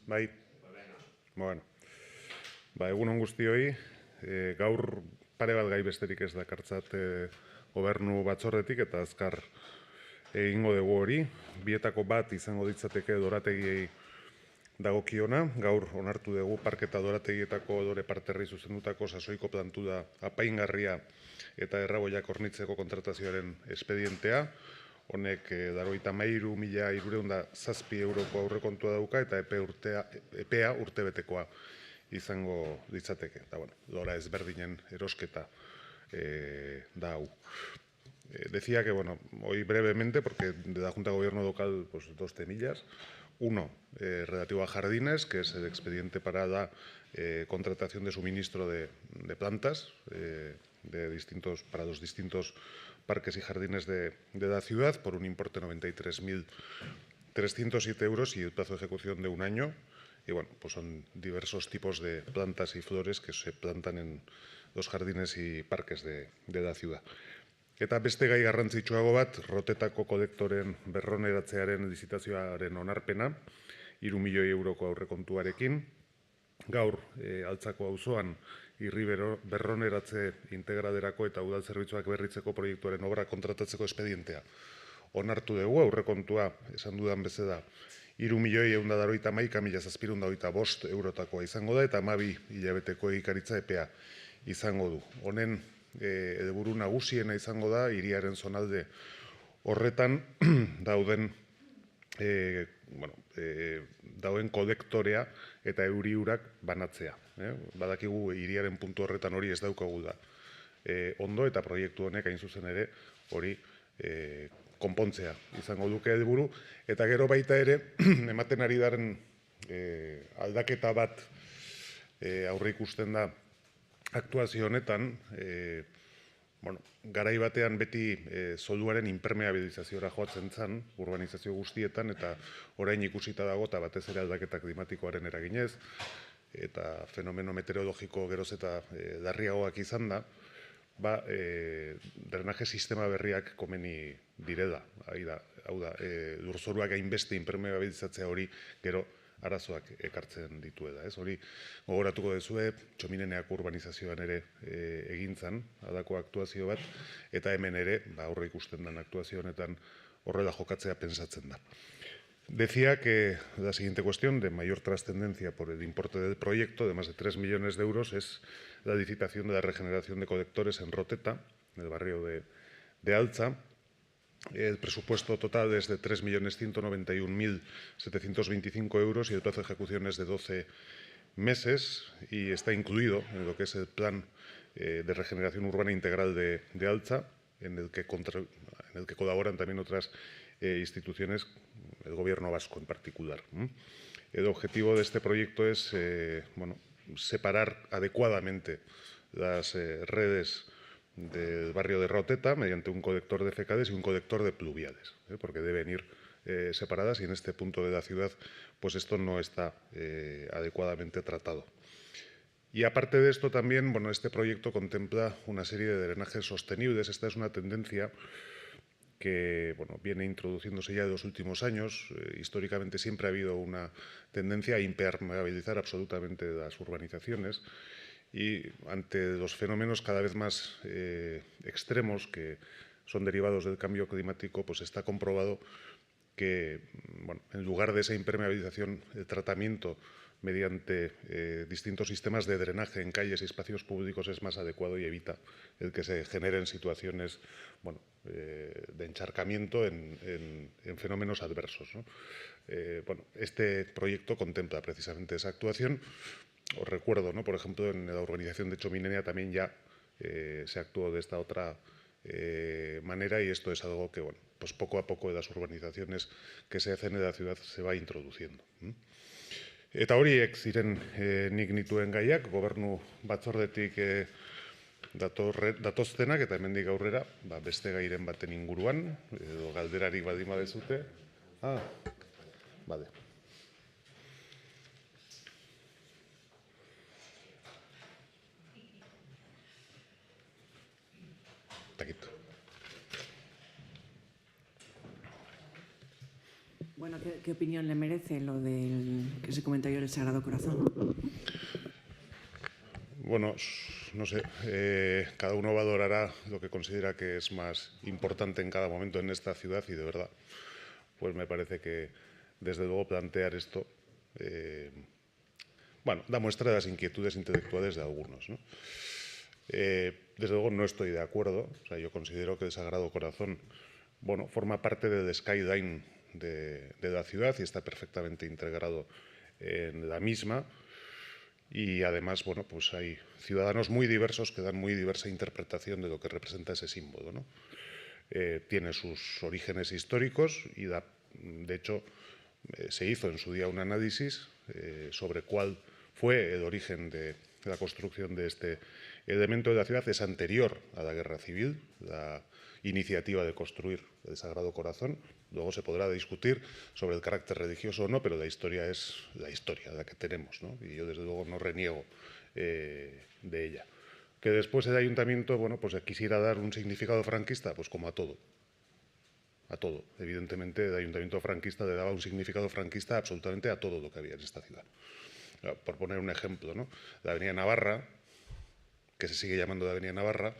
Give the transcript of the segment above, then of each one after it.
Bai, bueno, egun on guztioi, gaur pare bat gai besterik ez dakartzat gobernu batzordetik eta azkar egingo dugu hori. Bietako bat izango ditzateke dorategiei dagokiona, gaur onartu dugu parke eta dorategietako odore parterri zuzendutako sasoiko plantuda apaingarria eta erraboiak hornitzeko kontratazioaren espedientea. Honek 93.307 euroko aurrekontua dauka eta epea urtebetekoa izango ditzateke. Eta, dora ezberdinen erosketa da hau. Decía que, hoy brevemente, porque de la Junta de Gobierno local, pues 2 temillas. Uno, relativo a jardines, que es el expediente para la contratación de suministro de plantas para los distintos parques y jardines de la ciudad por un importe de 93.307 euros y el plazo de ejecución de 1 año. Y pues son diversos tipos de plantas y flores que se plantan en los jardines y parques de la ciudad. Eta beste gai garrantzitsuago bat, rotetako kolektoren berroneratzearen lizitazioaren onarpena, 3 milioi euroko aurrekontuarekin. Gaur, Altzako auzoan, irri berroneratze integraderako eta udal zerbitzuak berritzeko proiektuaren obra kontratatzeko espedientea. Onartu dugu, aurrekontua, esan dudan bezala, 3.191.725 eurotakoa izango da, eta 12 hilabeteko egikaritza epea izango du. Honen helburu nagusiena izango da, hiriaren zonalde horretan dauden kolektorea eta euri-urak banatzea. Badakigu hiriaren puntu horretan hori ez daukagu da ondo, eta proiektu honek hain zuzen ere hori konpontzea izango duke helburu. Eta gero baita ere, ematen ari daren aldaketa bat aurre ikusten da aktuazio honetan, garai batean beti zoluaren impermeabilizaziora joatzen zen, urbanizazio guztietan, eta orain ikusita dago, eta batez ere aldaketak klimatikoaren eraginez, eta fenomeno meteorologiko geroz eta larriagoak izan da, drenaje sistema berriak komeni direla. Hau da, lurzoruak hainbeste impermeabilizatzea hori gero arazoak ekartzen dituela. Hori gogoratuko duzue, Txomineneako urbanizazioan ere egintzan, adako aktuazio bat, eta hemen ere, aurre ikusten den aktuazio honetan horrela jokatzea pensatzen da. Decía que la siguiente cuestión de mayor trascendencia por el importe del proyecto, de más de 3 millones de euros, es la licitación de la regeneración de colectores en Roteta, en el barrio de Altza. El presupuesto total es de 3.191.725 euros y el plazo de ejecución es de 12 meses y está incluido en lo que es el plan de regeneración urbana integral de Altza, en el que colaboran también otras instituciones, el Gobierno vasco en particular. El objetivo de este proyecto es separar adecuadamente las redes del barrio de Roteta mediante un colector de fecales y un colector de pluviales, porque deben ir separadas y en este punto de la ciudad pues esto no está adecuadamente tratado. Y aparte de esto también, este proyecto contempla una serie de drenajes sostenibles. Esta es una tendencia que viene introduciéndose ya en los últimos años. Históricamente siempre ha habido una tendencia a impermeabilizar absolutamente las urbanizaciones. Y ante los fenómenos cada vez más extremos que son derivados del cambio climático, pues está comprobado que, en lugar de esa impermeabilización, el tratamiento mediante distintos sistemas de drenaje en calles y espacios públicos es más adecuado y evita el que se generen situaciones de encharcamiento en fenómenos adversos, ¿no? Este proyecto contempla precisamente esa actuación. Os recuerdo, por ejemplo, en la urbanización de Txominenea también ya se actuó de esta otra manera y esto es algo que, pues poco a poco de las urbanizaciones que se hacen en la ciudad se va introduciendo. Eta horiek ziren nik nituen gaiak, gobernu batzordetik datoztenak, eta hemendik aurrera, beste gairen baten inguruan, edo galderarik baldin badezute. Bale. Bueno, ¿qué opinión le merece lo del ese comentario del Sagrado Corazón? Bueno, no sé, cada uno valorará lo que considera que es más importante en cada momento en esta ciudad y de verdad, pues me parece que desde luego plantear esto, bueno, da muestra de las inquietudes intelectuales de algunos, ¿no? Desde luego no estoy de acuerdo, o sea, yo considero que el Sagrado Corazón, bueno, forma parte del skyline de la ciudad y está perfectamente integrado en la misma. Y además, bueno, pues hay ciudadanos muy diversos que dan muy diversa interpretación de lo que representa ese símbolo, ¿no? Tiene sus orígenes históricos y de hecho se hizo en su día un análisis sobre cuál fue el origen de la construcción de este elemento de la ciudad. Es anterior a la Guerra Civil, la iniciativa de construir el Sagrado Corazón. Luego se podrá discutir sobre el carácter religioso o no, pero la historia es la historia, la que tenemos, ¿no? Y yo desde luego no reniego de ella. Que después el ayuntamiento, bueno, pues quisiera dar un significado franquista, pues como a todo. A todo. Evidentemente, el ayuntamiento franquista le daba un significado franquista absolutamente a todo lo que había en esta ciudad. Por poner un ejemplo, ¿no? La Avenida Navarra, que se sigue llamando la Avenida Navarra,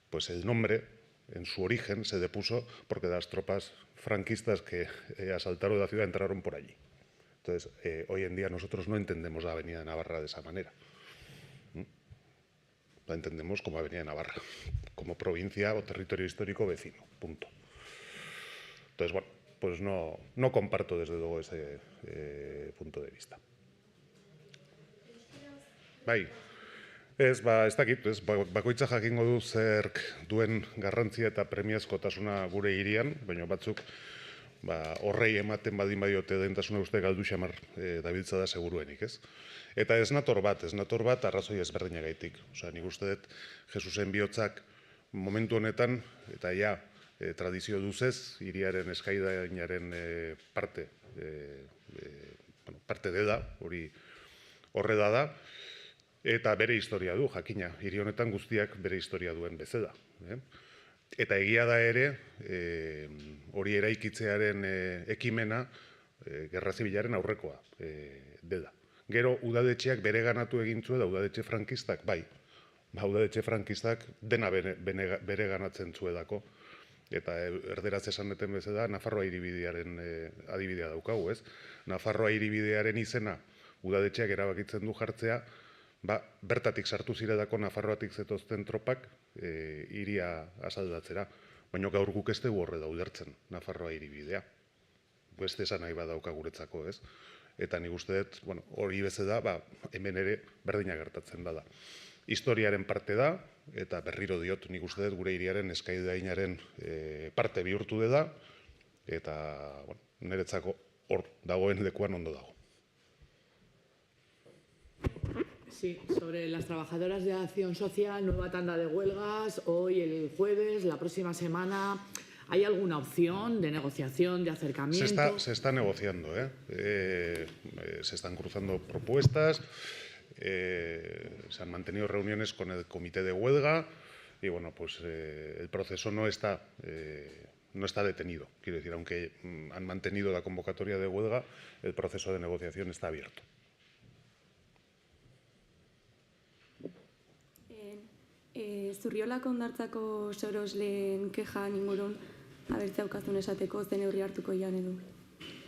pues el nombre, en su origen, se depuso porque las tropas franquistas que asaltaron la ciudad entraron por allí. Entonces, hoy en día nosotros no entendemos la Avenida Navarra de esa manera. La entendemos como Avenida Navarra, como provincia o territorio histórico vecino, punto. Entonces, bueno, pues no comparto desde luego ese punto de vista. Bai, ez dakit, bakoitza jakingo du zerk duen garrantzia eta premiazkotasuna gure hirian, baina batzuk horrei ematen baldin badiote lehentasuna uste galdu xamar dabiltza da seguruenik, ez? Eta ez nator bat arrazoi ezberdinagaitik. Osea, nik uste dut Jesusen bihotzak momentu honetan, eta ja, tradizio duzez, hiriaren eskaidainaren parte dela, hori horrela da, eta bere historia du, jakina, hiri honetan guztiak bere historia duen bezala. Eta egia da ere, hori eraikitzearen ekimena Gerra Zibilaren aurrekoa dela. Gero, udadetxeak bere ganatu egintzu da, udadetxe frankistak, bai. Udadetxe frankistak dena bere ganatzen zuelako. Eta erderaz esaneten bezala, Nafarroa hiribidearen adibidea daukagu, ez? Nafarroa hiribidearen izena udadetxeak erabakitzen du jartzea, bertatik sartu zirelako Nafarroatik zetozten tropak hiria asaldatzera. Baina gaur guk ez dugu horrela ulertzen Nafarroa hiribidea. Beste esan nahi badauka guretzako, ez? Eta nik uste dut, hori bezala, hemen ere berdina gertatzen bada. Historiaren parte da, eta berriro diot, nik uste dut gure hiriaren eskaidainaren parte bihurtu dela, eta niretzako hor dagoen lekuan ondo dago. Sí, sobre las trabajadoras de Acción Social, nueva tanda de huelgas, hoy el jueves, la próxima semana. ¿Hay alguna opción de negociación, de acercamiento? Se está negociando, se están cruzando propuestas, se han mantenido reuniones con el comité de huelga y bueno, pues el proceso no está detenido. Quiero decir, aunque han mantenido la convocatoria de huelga, el proceso de negociación está abierto. Zurriolako hondartzako sorosleen kexan ingurun abertzea aukazun esateko zen neurri hartuko joan edo?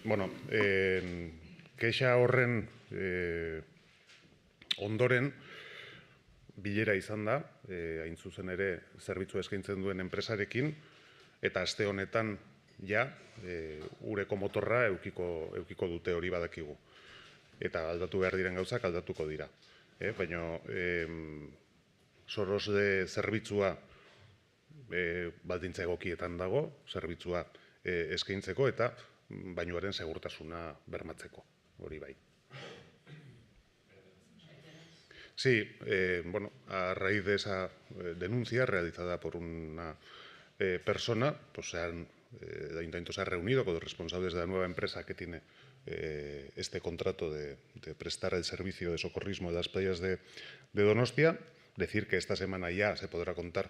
Bueno, kexa horren ondoren bilera izan da, hain zuzen ere zerbitzu eskaintzen duen enpresarekin, eta aste honetan ja ureko motorra eukiko dute hori badakigu. Eta aldatu behar diren gauzak aldatuko dira. Baina sorosle zerbitzua baldintza egokietan dago, zerbitzua eskaintzeko eta bainuaren segurtasuna bermatzeko, hori bai. Sí, bueno, a raíz de esa denuncia realizada por una persona, pues el ayuntamiento se ha reunido con los responsables de la nueva empresa que tiene este contrato de prestar el servicio de socorrismo de las playas de Donostia. Decir que esta semana ya se podrá contar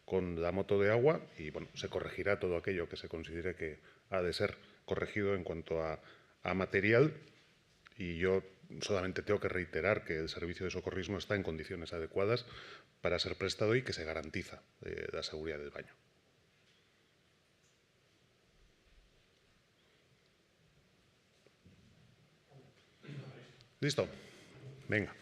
con la moto de agua y bueno, se corregirá todo aquello que se considere que ha de ser corregido en cuanto a material. Y yo solamente tengo que reiterar que el servicio de socorrismo está en condiciones adecuadas para ser prestado y que se garantiza la seguridad del baño. ¿Listo? Venga.